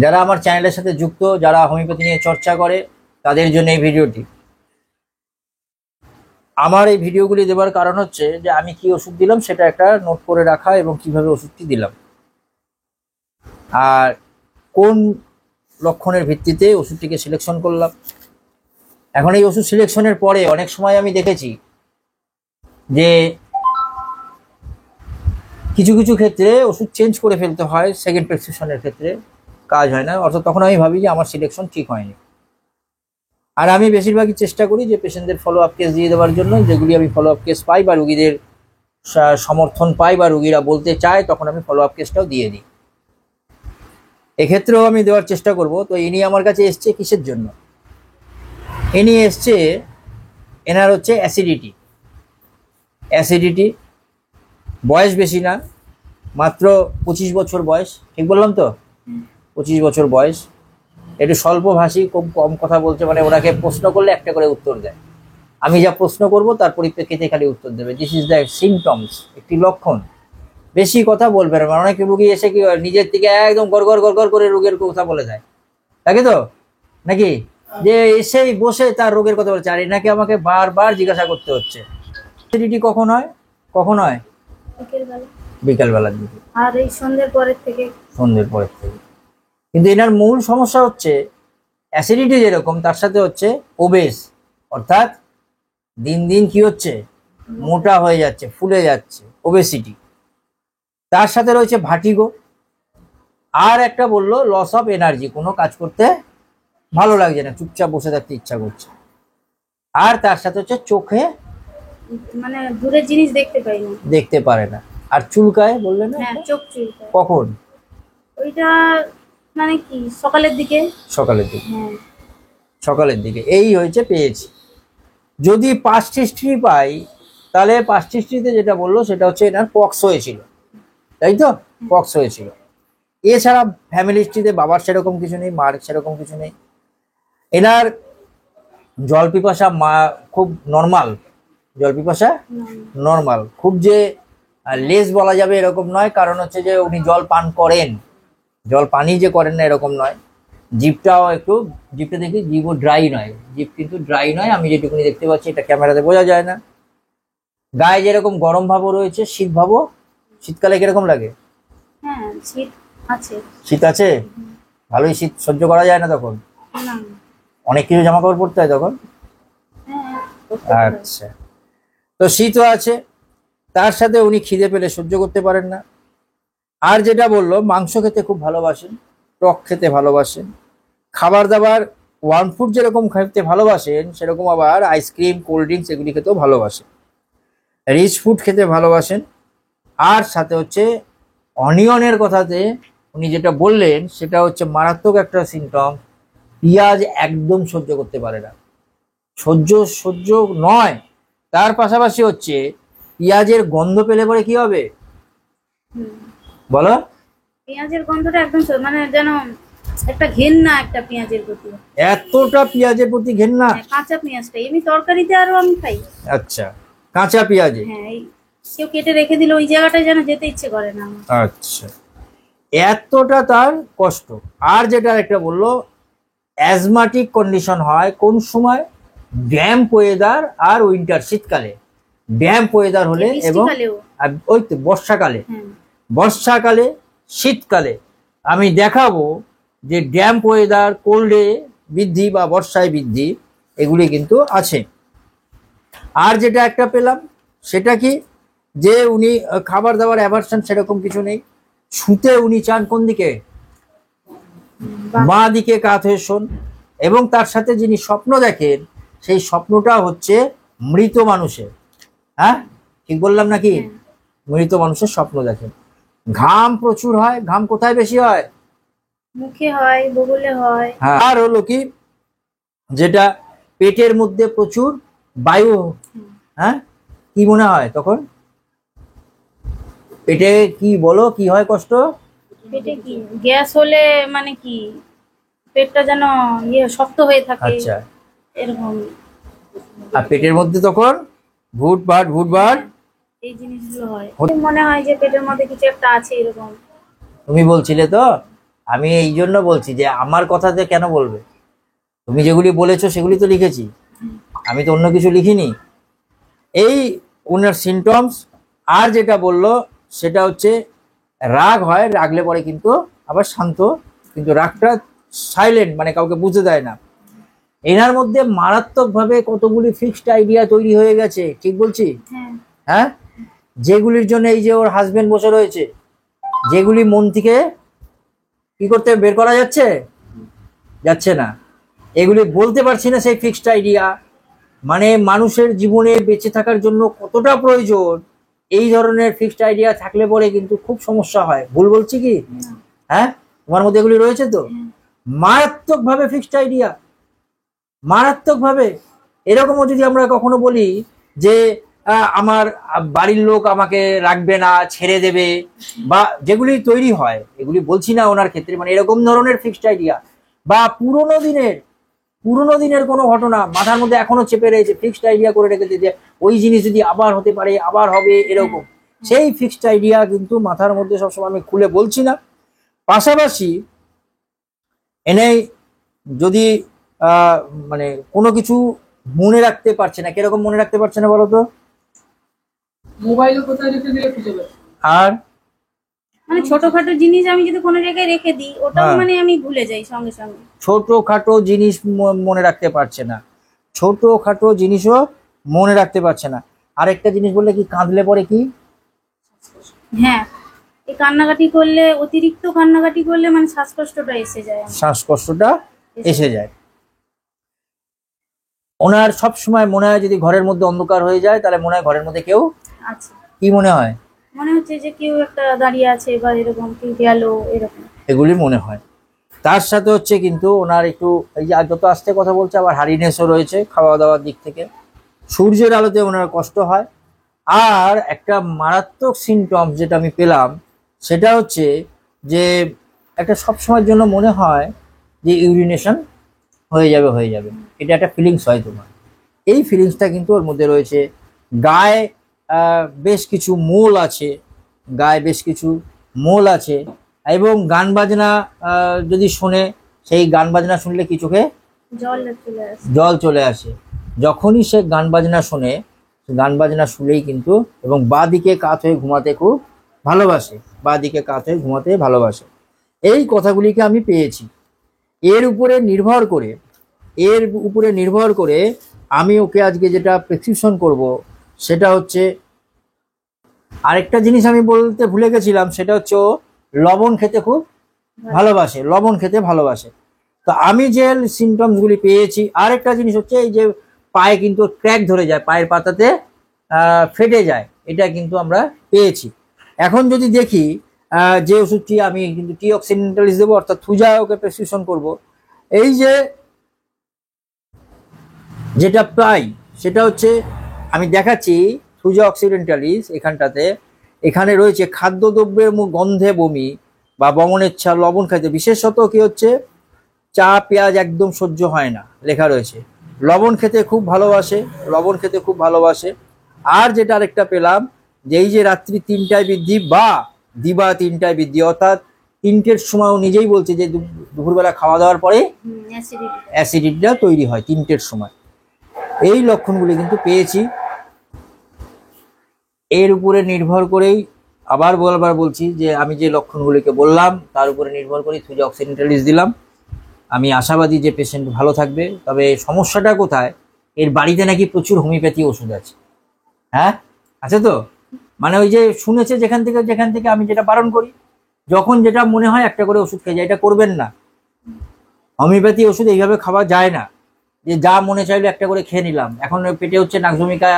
যারা আমার চ্যানেলের সাথে যুক্ত, যারা হোমিওপ্যাথি নিয়ে চর্চা করে, তাদের জন্য এই ভিডিওটি। আমার এই ভিডিওগুলি দেওয়ার কারণ হচ্ছে যে আমি কি ওষুধ দিলাম সেটা একটা নোট করে রাখা এবং কিভাবে ওষুধটি দিলাম আর কোন লক্ষণের ভিত্তিতে ওষুধটিকে সিলেকশন করলাম। এখন এই ওষুধ সিলেকশনের পরে অনেক সময় আমি দেখেছি যে কিছু কিছু ক্ষেত্রে ওষুধ চেঞ্জ করে ফেলতে হয়, সেকেন্ড প্রেসক্রিপশনের ক্ষেত্রে কাজ হয় না, অর্থাৎ তখন আমি ভাবি যে আমার সিলেকশন ঠিক হয়নি। আর আমি বেশিরভাগই চেষ্টা করি যে পেশেন্টদের ফলো আপ কেস দিয়ে দেওয়ার জন্য, যেগুলি আমি ফলো আপ কেস পাই বা রুগীদের সমর্থন পাই বা রুগীরা বলতে চায় তখন আমি ফলো আপ কেসটাও দিয়ে দিই। এক্ষেত্রেও আমি দেওয়ার চেষ্টা করব। তো ইনি আমার কাছে এসছে কিসের জন্য? ইনি এসছে, এনার হচ্ছে অ্যাসিডিটি, বয়স বেশি না, মাত্র 25 বছর বয়স, ঠিক বললাম তো? 25 বছর বয়স, একটু স্বল্পভাষী, খুব কম কথা বলছে, মানে ওনাকে প্রশ্ন করলে একটা করে উত্তর দেয়, আমি যা প্রশ্ন করব তার পরিপ্রেক্ষিতে খালি উত্তর দেবে। দিস ইজ দ্য সিমটমস, একটি লক্ষণ। বেশি কথা বলবে না, মানে অনেক রুগী এসে কি নিজের থেকে একদম গড় করে রোগের কথা বলে যায়, তাকে তো নাকি যে এসেই বসে তার রোগের কথা বলছে, আর এনাকে আমাকে বারবার জিজ্ঞাসা করতে হচ্ছে। অ্যাসিডিটি কখন হয়? বিকালবেলার দিকে, আর এই সন্ধ্যের পরের থেকে। কিন্তু এনার মূল সমস্যা হচ্ছে অ্যাসিডিটি যেরকম, তার সাথে হচ্ছে ওবেস, অর্থাৎ দিন দিন কি হচ্ছে, মোটা হয়ে যাচ্ছে, ফুলে যাচ্ছে, ওবেসিটি। তার সাথে রয়েছে ভার্টিগো, আর একটা বললো লস অফ এনার্জি, কোনো কাজ করতে ভালো লাগছে না, চুপচাপ বসে থাকতে ইচ্ছা করছে। আর তার সাথে হচ্ছে চোখে মানে দূরের জিনিস দেখতে পারে না। আর চুলকায় বললে না? হ্যাঁ, চোখ চুলকায়। কখন? ওইটা মানে কি সকালের দিকে। হ্যাঁ, সকালের দিকে। এই হয়েছে পেয়েছি। যদি পাস্ট হিস্ট্রি পাই, তাহলে পাস্ট হিস্ট্রিতে যেটা বললো সেটা হচ্ছে এনার পক্স হয়েছিল, তাই তো? পক্স হয়েছিল। এছাড়া ফ্যামিলি হিস্ট্রিতে বাবার সেরকম কিছু নেই, মার সেরকম কিছু নেই। এনার জল পিপাসা খুব নর্মাল, নর্মাল, খুব যে লেস বলা যাবে এরকম নয়, কারণ হচ্ছে যে উনি জল পানি যে করেন না এরকম নয়। জিভটাও একটু, জিভটা দেখি জিভও ড্রাই নয়, জিভ কিন্তু ড্রাই নয়, আমি যেটুকুনি দেখতে পাচ্ছি, এটা ক্যামেরাতে বোঝা যায় না। গায়ে যেরকম গরম ভাবও রয়েছে, শীত ভাবও। শীতকালে কিরকম লাগে? হ্যাঁ, শীত আছে, ভালোই শীত সহ্য করা যায় না তখন? অনেক কিছু জামা কাপড় পরতে হয় তখন। আচ্ছা, তো শীতও আছে, তার সাথে উনি খিদে পেলে সহ্য করতে পারেন না। আর যেটা বললো, মাংস খেতে খুব ভালোবাসেন, টক খেতে ভালোবাসেন, খাবার দাবার ওয়ার্ম ফুড যেরকম খেতে ভালোবাসেন সেরকম আবার আইসক্রিম, কোল্ড ড্রিঙ্কস এগুলি খেতেও ভালোবাসেন, রিচ ফুড খেতে ভালোবাসেন। আর সাথে হচ্ছে অনিয়নের কথাতে উনি যেটা বললেন সেটা হচ্ছে মারাত্মক একটা সিমটম, পেঁয়াজ একদম সহ্য করতে পারে না। সহ্য নয়, তার পাশাপাশি হচ্ছে পেঁয়াজের গন্ধ পেলে পরে কি হবে বলো? পেঁয়াজের গন্ধটা একদম মানে যেন একটা ঘেন্না, একটা পেঁয়াজের প্রতি, এতটা পেঁয়াজের প্রতি ঘেন্না। কাঁচা পেঁয়াজটা এমনি তরকারিতে আরো আমি খাই। আচ্ছা, কাঁচা পেঁয়াজে? হ্যাঁ, কেউ কেটে রেখে দিলে ওই জায়গাটায় যেন যেতে ইচ্ছে করে না। আচ্ছা, এতটা তার কষ্ট। আর যেটা একটা বললো, অ্যাজমাটিক কন্ডিশন হয় কোন সময়? ড্যাম্প ওয়েদার আর উইন্টার, শীতকালে। ড্যাম্প ওয়েদার হলে এবং ওই তো বর্ষাকালে, শীতকালে আমি দেখাবো যে ড্যাম্প ওয়েদার, কোল্ডে বৃদ্ধি বা বর্ষায় বৃদ্ধি, এগুলি কিন্তু আছে। আর যেটা একটা পেলাম সেটা কি, যে উনি খাবার দাবার অ্যাভারশন সেরকম কিছু নেই, শুতে উনি চান কোন দিকে? বাঁ দিকে কাত হয়ে শোন, এবং তার সাথে যিনি স্বপ্ন দেখেন সেই স্বপ্নটা হচ্ছে মৃত মানুষের। হ্যাঁ, ঠিক বললাম নাকি? মৃত মানুষের স্বপ্ন দেখেন। ঘাম প্রচুর হয়। ঘাম কোথায় বেশি হয়? মুখে হয়, বগলে হয়। হ্যাঁ, আর হলো কি, যেটা পেটের মধ্যে প্রচুর বায়ু। হ্যাঁ, কি মনে হয় তখন? পেটে কি বলো, কি হয় কষ্ট? পেটে কি গ্যাস হলে মানে কি পেটটা যেন শক্ত হয়ে থাকে। আচ্ছা, এরকম। আর পেটের মধ্যে তখন ভুটভাট এই জিনিসগুলো হয়, মনে হয় যে পেটের মধ্যে কিছু একটা আছে এরকম। তুমি বলছিলে তো। আমি এই জন্য বলছি যে আমার কথাতে কেন বলবে, তুমি যেগুলি বলেছো সেগুলি তো লিখেছি, আমি তো অন্য কিছু লিখিনি। এই ওনার সিমটমস। আর যেটা বললো সেটা হচ্ছে রাগ হয়, রাগলে পরে কিন্তু আবার শান্ত, কিন্তু রাগটা সাইলেন্ট, মানে কাউকে বুঝতে দেয় না। এনার মধ্যে মারাত্মকভাবে কতগুলি ফিক্সড আইডিয়া তৈরি হয়ে গেছে, ঠিক বলছি? হ্যাঁ হ্যাঁ, যেগুলির জন্য এই যে ওর হাজবেন্ড বসে রয়েছে, যেগুলি মন থেকে কি করতে বের করা যাচ্ছে, যাচ্ছে না, এগুলি বলতে পারছি না। সেই ফিক্সড আইডিয়া মানে মানুষের জীবনে বেঁচে থাকার জন্য কতটা প্রয়োজন, এই ধরনের ফিক্সড আইডিয়া থাকলে পরে কিন্তু খুব সমস্যা হয়। ভুল বলছি কি? হ্যাঁ, তোমার মধ্যে এগুলি রয়েছে তো। মারাত্মক ভাবে ফিক্সড আইডিয়া, মারাত্মক ভাবে। এরকমও যদি আমরা কখনো বলি যে আমার বাড়ির লোক আমাকে রাখবে না, ছেড়ে দেবে, বা যেগুলি তৈরি হয়, এগুলি বলছি না ওনার ক্ষেত্রে, মানে এরকম ধরনের ফিক্সড আইডিয়া, বা পুরোনো দিনের কোনো ঘটনা মাথার মধ্যে এখনো চেপে রয়েছে, ফিক্সড আইডিয়া করে রেখেছে যে ওই জিনিস যদি আবার হতে পারে, আবার হবে, এরকম সেই ফিক্সড আইডিয়া কিন্তু মাথার মধ্যে সবসময়। আমি খুলে বলছি না। পাশাপাশি এনে যদি মানে কোনো কিছু মনে রাখতে পারছে না, কিরকম মনে রাখতে পারছে না বলতো? মোবাইলে কোথায় রেখে দিলে খুঁজে পাচ্ছি। আর মানে ছোটখাটো জিনিস আমি যদি কোনো জায়গায় রেখে দিই, ওটাও হ্যাঁ। মানে আমি ভুলে যাই সঙ্গে সঙ্গে। ছোটখাটো জিনিস মনে রাখতে পারছে না, ছোটখাটো জিনিসও মনে রাখতে পারছে না। আরেকটা জিনিস বললে কি, কাঁদলে পরে কি, হ্যাঁ, এই কান্নাকাটি করলে, অতিরিক্ত কান্নাকাটি করলে মানে শ্বাসকষ্টটা এসে যায় আমার। শ্বাসকষ্টটা এসে যায়। ওনার সব সময় মনে হয় যদি ঘরের মধ্যে অন্ধকার হয়ে যায়, তাহলে মনে হয় ঘরের মধ্যে কেউ, আচ্ছা, কি মনে হয়? মনে হচ্ছে যে কেউ একটা দাঁড়িয়ে আছে বা এরকম কেউ গেল, এরকম। এগুলি মনে হয়। তার সাথে হচ্ছে কিন্তু ওনার একটু এই যে যত আস্তে কথা বলছে, আবার হারিনেসও রয়েছে খাওয়া দাওয়ার দিক থেকে, সূর্যের আলোতে ওনার কষ্ট হয়। আর একটা মারাত্মক সিমটমস যেটা আমি পেলাম, সেটা হচ্ছে যে একটা সবসময়ের জন্য মনে হয় যে ইউরিনেশন হয়ে যাবে, এটা একটা ফিলিংস হয় তোমার। এই ফিলিংসটা কিন্তু ওর মধ্যে রয়েছে। গায়ে বেশ কিছু মোল আছে, গায়ে বেশ কিছু মোল আছে। এবং গান বাজনা যদি শোনে, সেই গান বাজনা শুনলে কি চোখে জল চলে আসে। জল চলে আসে। যখনই সে গান বাজনা শোনে, গান বাজনা শুনলেই কিন্তু, এবং বাঁ দিকে কাত হয়ে ঘুমাতে খুব ভালোবাসে, বাঁ দিকে কাত হয়ে ঘুমাতে ভালোবাসে। এই কথাগুলিকে আমি পেয়েছি। এর উপরে নির্ভর করে আমি ওকে আজকে যেটা প্রেসক্রিপশন করব, সেটা হচ্ছে আরেকটা জিনিস আমি বলতে ভুলে গেছিলাম, সেটা হচ্ছে ও লবণ খেতে খুব ভালোবাসে, লবণ খেতে ভালোবাসে। তো আমি যে সিমটমস গুলি পেয়েছি, আরেকটা জিনিস হচ্ছে এই যে পায়ে কিন্তু ক্র্যাক ধরে যায়, পায়ের পাতাতে ফেটে যায়, এটা কিন্তু আমরা পেয়েছি। এখন যদি দেখি যে ওষুধটি আমি কিন্তু টিঅক্সিডেন্টালিস দেবো, অর্থাৎ থুজা ওকে প্রেসক্রিপশন করব। এই যে যেটা প্রায়, সেটা হচ্ছে আমি দেখাচ্ছি থুজা অক্সিডেন্টালিস। এখানে রয়েছে খাদ্যদ্রব্যের গন্ধে বমি বা বমনেচ্ছা, লবণ খাইতে, বিশেষত কি হচ্ছে চা পেঁয়াজ একদম সহ্য হয় না, লেখা রয়েছে। লবণ খেতে খুব ভালোবাসে। আর যেটা আরেকটা পেলাম, যে এই যে রাত্রি 3টায় বৃদ্ধি বা দিবা 3টায় বৃদ্ধি, অর্থাৎ 3টের সময় ও নিজেই বলছে যে দুপুরবেলা খাওয়া দাওয়ার পরে অ্যাসিডিটিটা তৈরি হয় 3টের সময়। এই লক্ষণগুলি কিন্তু পেয়েছি। এর উপরে নির্ভর করেই আবার বলছি যে আমি যে লক্ষণগুলিকে বললাম, তার উপরে নির্ভর করে থুজা অক্সিডেন্টালিস দিলাম। আমি আশাবাদী যে পেশেন্ট ভালো থাকবে। তবে সমস্যাটা কোথায়, এর বাড়িতে নাকি প্রচুর হোমিওপ্যাথি ওষুধ আছে। হ্যাঁ, আছে তো, মানে ওই যে শুনেছে যেখান থেকে আমি যেটা বারণ করি, যখন যেটা মনে হয় একটা করে ওষুধ খেয়ে যায়, এটা করবেন না। হোমিওপ্যাথি ওষুধ এইভাবে খাওয়া যায় না, যে যা মনে চাইলো একটা করে খেয়ে নিলাম। এখন পেটে হচ্ছে নাকজমিকা,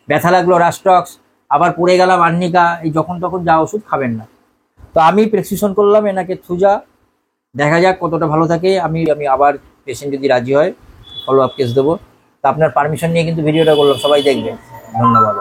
ব্যথা লাগলো রাস্টক্স, আবার পড়ে গেলাম আর্নিকা, এই যখন তখন যা ওষুধ খাবেন না। তো আমি প্রেসক্রিপশন করলাম এনাকে থুজা, দেখা যাক কতটা ভালো থাকে। আমি আবার পেশেন্ট যদি রাজি হয় ফলো আপ কেস দেবো। তা আপনার পারমিশন নিয়ে কিন্তু ভিডিওটা করলাম, সবাই দেখবে। ধন্যবাদ।